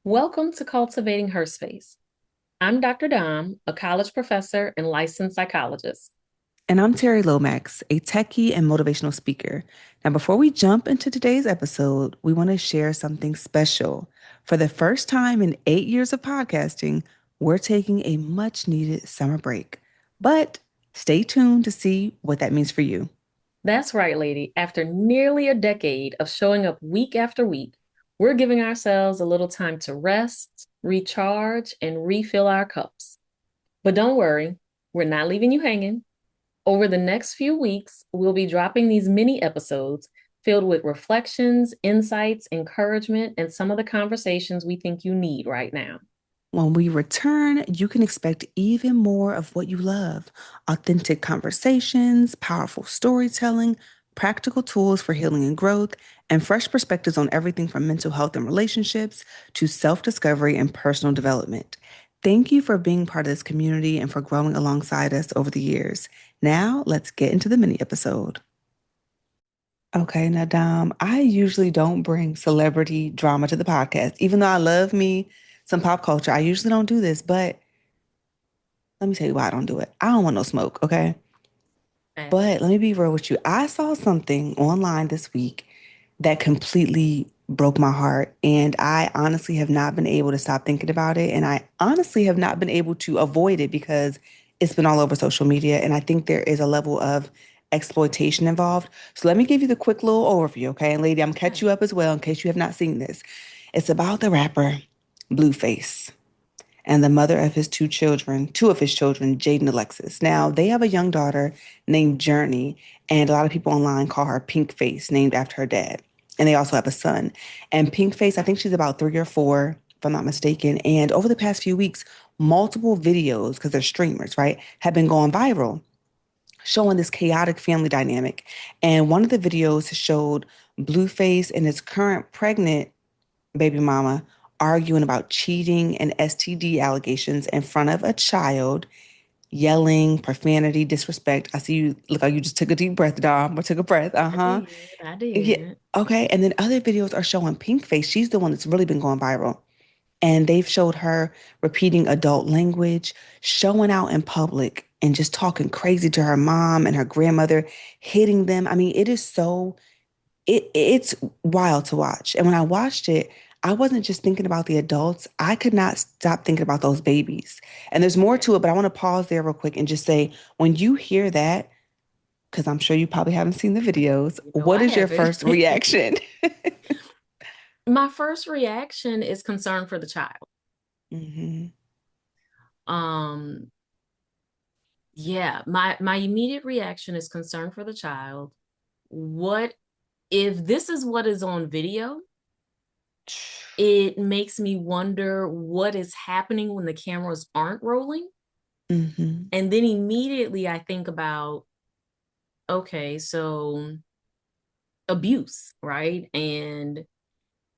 Welcome to Cultivating Her Space. I'm Dr. Dom, a college professor and licensed psychologist. And I'm Terry Lomax, a techie and motivational speaker. Now, before we jump into today's episode, we want to share something special. For the first time in 8 years of podcasting, we're taking a much needed summer break. But stay tuned to see what that means for you. That's right, lady. After nearly a decade of showing up week after week, we're giving ourselves a little time to rest, recharge, and refill our cups. But don't worry, we're not leaving you hanging. Over the next few weeks, we'll be dropping these mini episodes filled with reflections, insights, encouragement, and some of the conversations we think you need right now. When we return, you can expect even more of what you love: authentic conversations, powerful storytelling, practical tools for healing and growth, and fresh perspectives on everything from mental health and relationships to self discovery and personal development. Thank you for being part of this community and for growing alongside us over the years. Now, let's get into the mini episode. Okay, now, Dom, I usually don't bring celebrity drama to the podcast. Even though I love me some pop culture, I usually don't do this, but let me tell you why I don't do it. I don't want no smoke, okay? But let me be real with you. I saw something online this week that completely broke my heart. And I honestly have not been able to stop thinking about it. And I honestly have not been able to avoid it because it's been all over social media. And I think there is a level of exploitation involved. So let me give you the quick little overview, okay? And lady, I'm gonna catch you up as well in case you have not seen this. It's about the rapper Blueface and the mother of his two of his children, Jaden and Alexis. Now, they have a young daughter named Journey, and a lot of people online call her Pink Face, named after her dad. And they also have a son. And Pink Face, I think she's about 3 or 4, if I'm not mistaken. And over the past few weeks, multiple videos, because they're streamers, right, have been going viral showing this chaotic family dynamic. And one of the videos showed Blueface and his current pregnant baby mama arguing about cheating and STD allegations in front of a child, yelling, profanity, disrespect. I see you look like you just took a deep breath, Dom, or took a breath. I Uh-huh. did. I Yeah. did. Okay. And then other videos are showing Pink Face. She's the one that's really been going viral. And they've showed her repeating adult language, showing out in public and just talking crazy to her mom and her grandmother, hitting them. I mean, it's wild to watch. And when I watched it, I wasn't just thinking about the adults. I could not stop thinking about those babies. And there's more to it, but I want to pause there real quick and just say, when you hear that, because I'm sure you probably haven't seen the videos, No, what I is your haven't. first reaction? My first reaction is concern for the child. Hmm. Um, yeah, my immediate reaction is concern for the child. What if this is what is on video? It makes me wonder what is happening when the cameras aren't rolling. Hmm. And then immediately I think about, okay, so abuse, right? And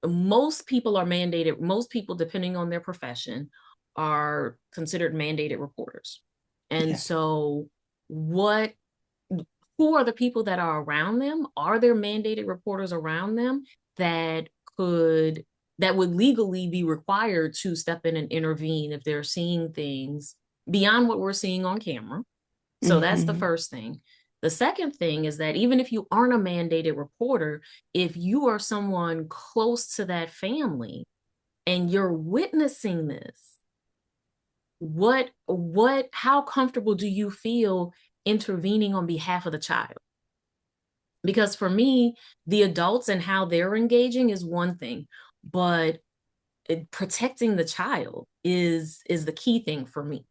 most people, depending on their profession, are considered mandated reporters. And Yes, so, what, who are the people that are around them? Are there mandated reporters around them that could, that would legally be required to step in and intervene if they're seeing things beyond what we're seeing on camera? So that's the hmm first thing. The second thing is that even if you aren't a mandated reporter, if you are someone close to that family and you're witnessing this, how comfortable do you feel intervening on behalf of the child? Because for me, the adults and how they're engaging is one thing, but protecting the child is the key thing for me.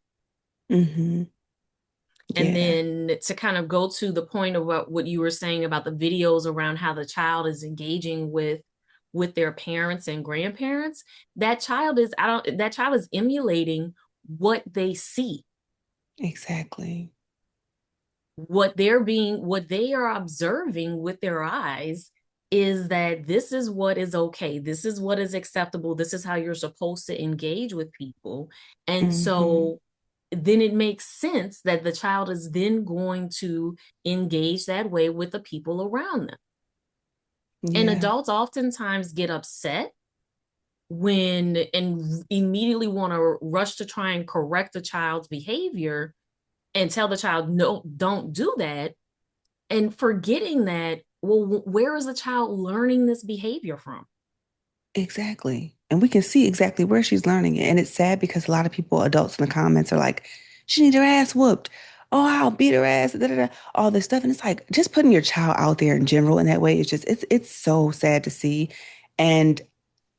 hmm And Yeah, then to kind of go to the point of what you were saying about the videos around how the child is engaging with their parents and grandparents, that child is emulating what they see, exactly. what they are observing with their eyes is that this is what is okay, this is what is acceptable, this is how you're supposed to engage with people. And Hmm. so then it makes sense that the child is then going to engage that way with the people around them. And Yeah. adults oftentimes get upset and immediately want to rush to try and correct a child's behavior and tell the child, no, don't do that, and forgetting that, well, where is the child learning this behavior from? Exactly. And we can see exactly where she's learning it. And it's sad because a lot of people, adults in the comments are like, she needs her ass whooped. Oh, I'll beat her ass, da, da, da, all this stuff. And it's like just putting your child out there in general in that way is just it's so sad to see. And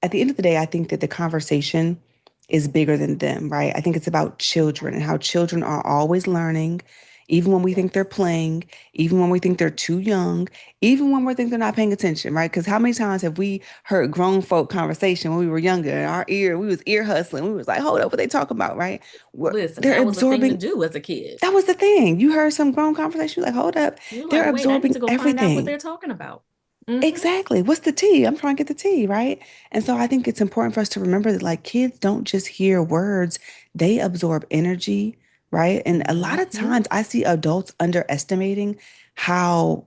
at the end of the day, I think that the conversation is bigger than them, right? I think it's about children and how children are always learning, even when we think they're Yes. playing, even when we think they're too young, even when we think they're not paying attention, right? Because how many times have we heard grown folk conversation when we were younger and we was ear hustling. We was like, hold up, what they talking about, right? Listen, They're that was a thing to absorbing. do as a kid. That was the thing. You heard some grown conversation, you're like, hold up, You're like, they're wait, I need to absorbing go find out what everything. they're talking about. Mm-hmm. Exactly. What's the tea? I'm trying to get the tea, right? And so I think it's important for us to remember that like kids don't just hear words, they absorb energy, right? And a lot of Mm-hmm. times I see adults underestimating how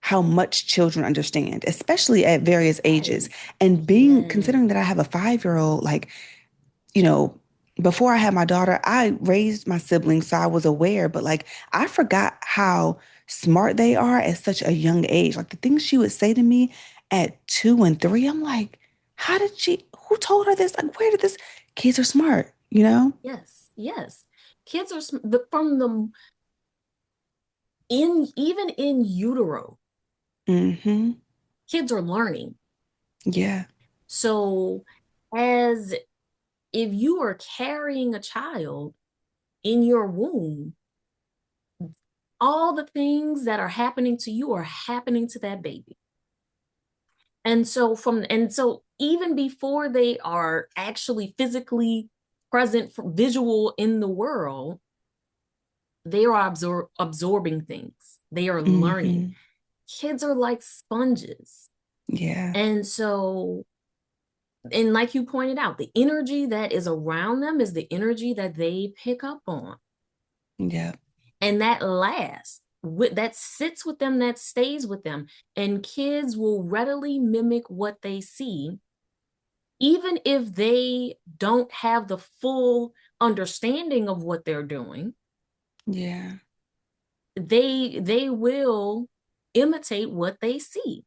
how much children understand, especially at various ages. Yes. And being considering Yes. that I have a 5-year-old, like you know, before I had my daughter, I raised my siblings, so I was aware, but like I forgot how smart they are at such a young age. Like the things she would say to me at 2 and 3, I'm like, how did she, who told her this? Like, where did this? Kids are smart, you know? Yes. Yes. Kids are from the in even in utero, Mm-hmm. kids are learning. Yeah. So as if you are carrying a child in your womb, all the things that are happening to you are happening to that baby. And so even before they are actually physically present visual in the world, they are absorbing things. They are learning. Mm-hmm. Kids are like sponges. Yeah. And so, and like you pointed out, the energy that is around them is the energy that they pick up on. Yeah. And that lasts, that sits with them, that stays with them. And kids will readily mimic what they see, even if they don't have the full understanding of what they're doing. Yeah. They will imitate what they see.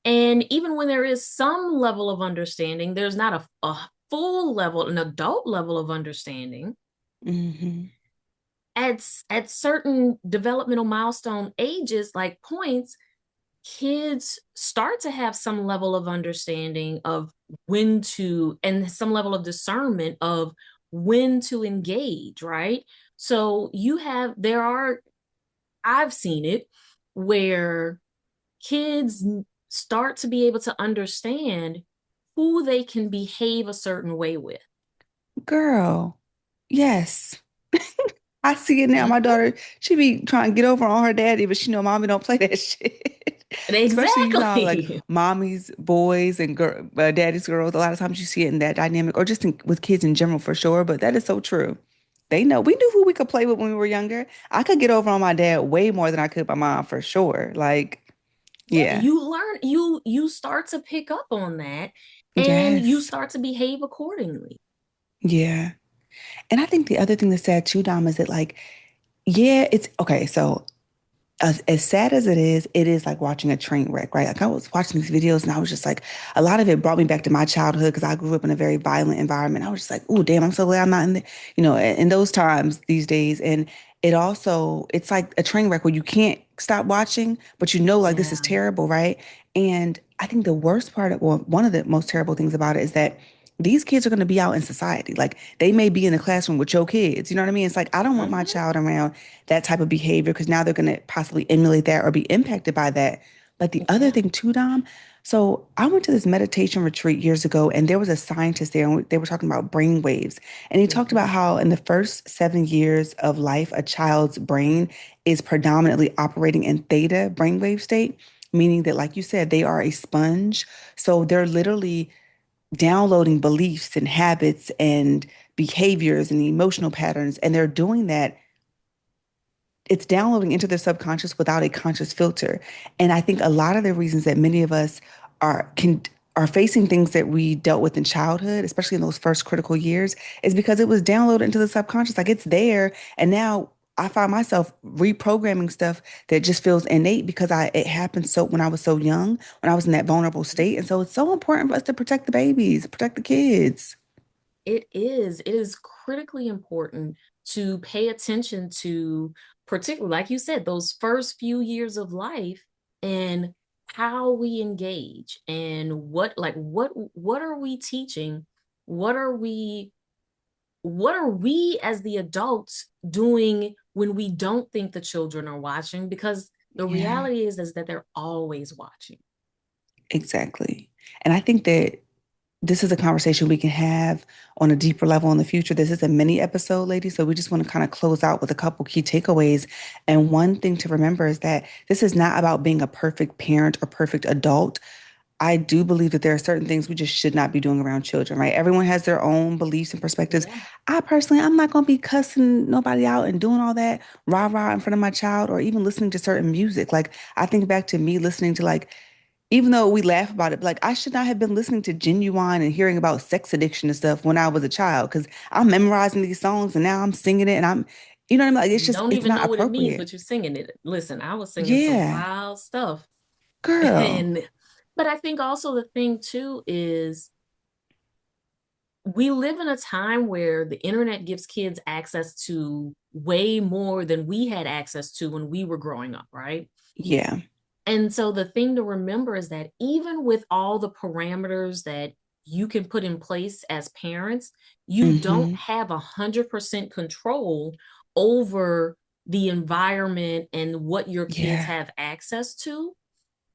And even when there is some level of understanding, there's not a full level, an adult level of understanding. Mm-hmm. At certain developmental milestone ages, like points, kids start to have some level of understanding of when to, and some level of discernment of when to engage, right? So I've seen it where kids start to be able to understand who they can behave a certain way with. Girl. Yes. I see it now. My Mhm. daughter, she be trying to get over on her daddy, but she know mommy don't play that shit. Especially, you know, like Exactly. mommy's boys and daddy's girls. A lot of times you see it in that dynamic, or just with kids in general for sure. But that is so true. They know. We knew who we could play with when we were younger. I could get over on my dad way more than I could my mom for sure. Like, Yeah, yeah, you start to pick up on that, and you yes, start to behave accordingly. yeah. And I think the other thing that's sad too, Dom, is that like, yeah, it's okay. So as sad as it is like watching a train wreck, right? Like I was watching these videos and I was just like, a lot of it brought me back to my childhood because I grew up in a very violent environment. I was just like, oh, damn, I'm so glad I'm not in the, in those times these days. And it also, it's like a train wreck where you can't stop watching, but you know, like this is Yeah. terrible, right? And I think the worst part of, well, one of the most terrible things about it is that these kids are going to be out in society. Like they may be in the classroom with your kids. You know what I mean? It's like, I don't want my Hmm. child around that type of behavior because now they're going to possibly emulate that or be impacted by that. But the other Yeah. thing too, Dom, so I went to this meditation retreat years ago and there was a scientist there and they were talking about brain waves. And he talked about Hmm. how in the first 7 years of life, a child's brain is predominantly operating in theta brainwave state, meaning that, like you said, they are a sponge. So they're literally downloading beliefs and habits and behaviors and emotional patterns. And they're doing that, it's downloading into their subconscious without a conscious filter. And I think a lot of the reasons that many of us are can are facing things that we dealt with in childhood, especially in those first critical years, is because it was downloaded into the subconscious. Like it's there. And now I find myself reprogramming stuff that just feels innate because it happened so when I was so young, when I was in that vulnerable state. And so it's so important for us to protect the babies, protect the kids. It is critically important to pay attention to, particularly, like you said, those first few years of life and how we engage and what are we teaching? What are we as the adults doing when we don't think the children are watching? Because the Yeah, reality is that they're always watching. exactly. And I think that this is a conversation we can have on a deeper level in the future. This is a mini episode, ladies. So we just want to kind of close out with a couple key takeaways. And one thing to remember is that this is not about being a perfect parent or perfect adult. I do believe that there are certain things we just should not be doing around children, right? Everyone has their own beliefs and perspectives. Yeah. I personally, I'm not going to be cussing nobody out and doing all that rah rah in front of my child or even listening to certain music. Like, I think back to me listening to like even though we laugh about it, like I should not have been listening to Genuine and hearing about sex addiction and stuff when I was a child because I'm memorizing these songs and now I'm singing it and you know what I mean? Like it's just, Don't it's even not know what it means, appropriate. but you're singing it. Listen, I was singing some Yeah, wild stuff. girl. And but I think also the thing too is we live in a time where the internet gives kids access to way more than we had access to when we were growing up, right? Yeah. And so the thing to remember is that even with all the parameters that you can put in place as parents, you don't Mm-hmm. have 100% control over the environment and what your kids Yeah. have access to.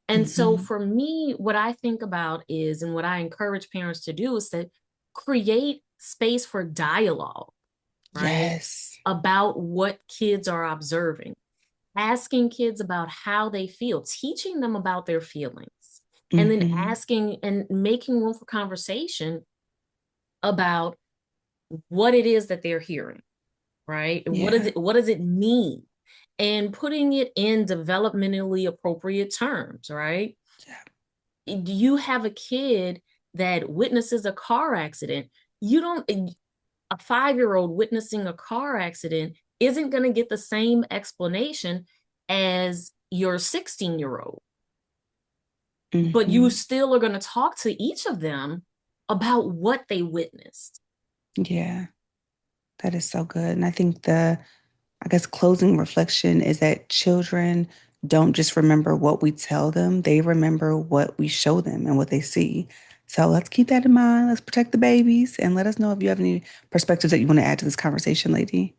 And so Mm-hmm. for me, what I think about is, and what I encourage parents to do is to create space for dialogue, right? Yes. About what kids are observing, asking kids about how they feel, teaching them about their feelings, and then Mm-hmm. asking and making room for conversation about what it is that they're hearing, right? And Yeah. what does it mean? And putting it in developmentally appropriate terms, right? Yeah. You have a kid that witnesses a car accident. You don't, a 5-year-old witnessing a car accident isn't going to get the same explanation as your 16-year-old, but you Mm-hmm. still are going to talk to each of them about what they witnessed. Yeah. That is so good. And I think I guess closing reflection is that children don't just remember what we tell them, they remember what we show them and what they see. So let's keep that in mind. Let's protect the babies and let us know if you have any perspectives that you want to add to this conversation, lady.